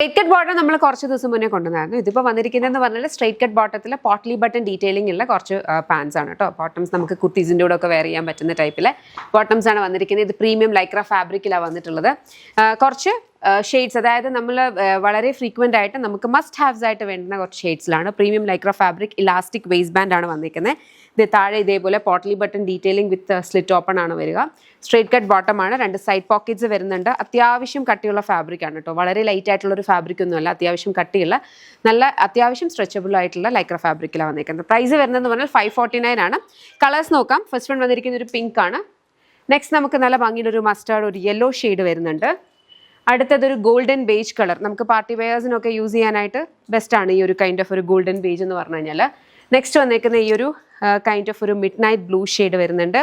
Straight cut bottom നമ്മൾ കുറച്ച് ദിവസം മുന്നേ കൊണ്ടുവന്നായിരുന്നു. ഇതിപ്പോൾ വന്നിരിക്കുന്നതെന്ന് പറഞ്ഞാൽ സ്ട്രേറ്റ് കട്ട് ബോട്ടത്തിൽ പോട്ട്ലി ബട്ടൺ ഡീറ്റെയിലിംഗ് ഉള്ള കുറച്ച് പാൻസ് ആണ് കേട്ടോ. ബോട്ടംസ് നമുക്ക് കുർത്തീസിൻ്റെ കൂടെ ഒക്കെ വെയർ ചെയ്യാൻ പറ്റുന്ന ടൈപ്പിലെ ബോട്ടംസ് ആണ് വന്നിരിക്കുന്നത്. ഇത് പ്രീമിയം ലൈക്ര ഫാബ്രിക്കിലാണ് വന്നിട്ടുള്ളത്. കുറച്ച് ഷെയ്ഡ്സ്, അതായത് നമ്മൾ വളരെ ഫ്രീക്വൻ്റ് ആയിട്ട് നമുക്ക് മസ്റ്റ് ഹാവ്സ് ആയിട്ട് വേണ്ടുന്ന കുറച്ച് ഷെയ്ഡ്സിലാണ്. Premium lycra fabric elastic waist band ആണ് വന്നിരിക്കുന്നത്. ഇത് താഴെ ഇതേപോലെ potli button detailing with slit open ആണ് വരിക. സ്ട്രേറ്റ് കട്ട് ബോട്ടം ആണ്. 2 സൈഡ് പോക്കറ്റ്സ് വരുന്നുണ്ട്. അത്യാവശ്യം കട്ടിയുള്ള ഫാബ്രിക് ആണ് കേട്ടോ. വളരെ ലൈറ്റ് ആയിട്ടുള്ളൊരു ഫാബ്രിക് ഒന്നുമല്ല, അത്യാവശ്യം കട്ടിയുള്ള നല്ല അത്യാവശ്യം സ്ട്രെച്ചബിൾ ആയിട്ടുള്ള ലൈക്ര ഫാബ്രിക്കിലാണ് വന്നിരിക്കുന്നത്. പ്രൈസ് വരുന്നതെന്ന് പറഞ്ഞാൽ 549 ആണ്. കളേഴ്സ് നോക്കാം. ഫസ്റ്റ് വൺ വന്നിരിക്കുന്ന ഒരു പിങ്ക് ആണ്. നെക്സ്റ്റ് നമുക്ക് നല്ല ഭംഗിയുടെ ഒരു മസ്റ്റാർഡ്, ഒരു യെല്ലോ ഷെയ്ഡ് വരുന്നുണ്ട്. അടുത്തതൊരു ഗോൾഡൻ ബേജ് കളർ. നമുക്ക് പാർട്ടി വെയേഴ്സിനൊക്കെ യൂസ് ചെയ്യാനായിട്ട് ബെസ്റ്റാണ് ഈ ഒരു കൈൻഡ് ഓഫ് ഒരു ഗോൾഡൻ ബേജ് എന്ന് പറഞ്ഞു കഴിഞ്ഞാൽ. നെക്സ്റ്റ് വന്നേക്കുന്ന ഈ ഒരു കൈൻഡ് ഓഫ് ഒരു മിഡ് നൈറ്റ് ബ്ലൂ ഷെയ്ഡ് വരുന്നുണ്ട്.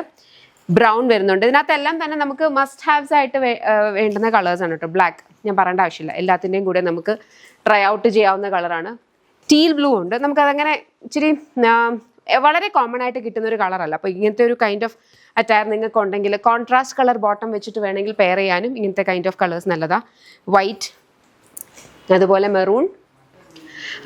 ബ്രൗൺ വരുന്നുണ്ട്. ഇതിനകത്തെല്ലാം തന്നെ നമുക്ക് മസ്റ്റ് ഹാവ്സ് ആയിട്ട് വേണ്ടുന്ന കളേഴ്സാണ് കേട്ടോ. ബ്ലാക്ക് ഞാൻ പറയേണ്ട ആവശ്യമില്ല, എല്ലാത്തിൻ്റെയും കൂടെ നമുക്ക് ട്രൈ ഔട്ട് ചെയ്യാവുന്ന കളറാണ്. ടീൽ ബ്ലൂ ഉണ്ട്. നമുക്കതങ്ങനെ ഇച്ചിരി വളരെ കോമൺ ആയിട്ട് കിട്ടുന്ന ഒരു കളറല്ല. അപ്പോൾ ഇങ്ങനത്തെ ഒരു കൈൻഡ് ഓഫ് അറ്റയർ നിങ്ങൾക്ക് ഉണ്ടെങ്കിൽ കോൺട്രാസ്റ്റ് കളർ ബോട്ടം വെച്ചിട്ട് വേണമെങ്കിൽ പെയർ ചെയ്യാനും ഇങ്ങനത്തെ കൈൻഡ് ഓഫ് കളേഴ്സ് നല്ലതാണ്. വൈറ്റ്, അതുപോലെ മെറൂൺ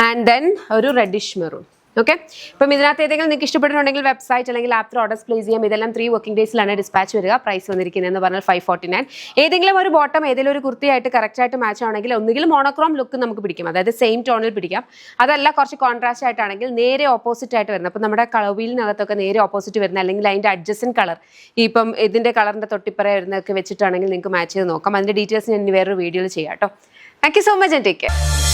ആൻഡ് ദെൻ ഒരു റെഡിഷ് മെറൂൺ. ഓക്കെ, അപ്പം ഇതിനകത്ത് ഏതെങ്കിലും നിങ്ങൾക്ക് ഇഷ്ടപ്പെട്ടിട്ടുണ്ടെങ്കിൽ വെബ്സൈറ്റ് അല്ലെങ്കിൽ ആപ്പിൽ ഓർഡേഴ്സ് പ്ലേസ് ചെയ്യാം. ഇതെല്ലാം 3 വർക്കിംഗ് ഡേയ്സിലാണ് ഡിസ്പാച്ച് വരിക. പ്രൈസ് വന്നിരിക്കുന്നതെന്ന് പറഞ്ഞാൽ 549. ഏതെങ്കിലും ഒരു ബോട്ടം ഏതെങ്കിലും ഒരു കുർത്തിയായിട്ട് കറക്റ്റായിട്ട് മാച്ച് ആണെങ്കിൽ ഒന്നുകിൽ മോണോക്രോം ലുക്ക് നമുക്ക് പിടിക്കും, അതായത് സെയിം ടോണിൽ പിടിക്കാം. അതല്ല കുറച്ച് കോൺട്രാസ്റ്റ് ആയിട്ടാണെങ്കിൽ നേരെ ഓപ്പോസിറ്റ് ആയിട്ട് വരുന്നത്. അപ്പം നമ്മുടെ കളവിലിനകത്തൊക്കെ നേരെ ഓപ്പോസിറ്റ് വരുന്ന അല്ലെങ്കിൽ അതിൻ്റെ അഡ്ജസ്റ്റൻ കളർ ഇപ്പം ഇതിൻ്റെ കളറിൻ്റെ തൊട്ടിപ്പറ വരുന്നതൊക്കെ വെച്ചിട്ടാണെങ്കിൽ നിങ്ങൾക്ക് മാച്ച് ചെയ്ത് നോക്കാം. അതിൻ്റെ ഡീറ്റെയിൽസ് ഞാൻ വേറൊരു വീഡിയോയിൽ ചെയ്യാം കേട്ടോ. Thank you so much and take care.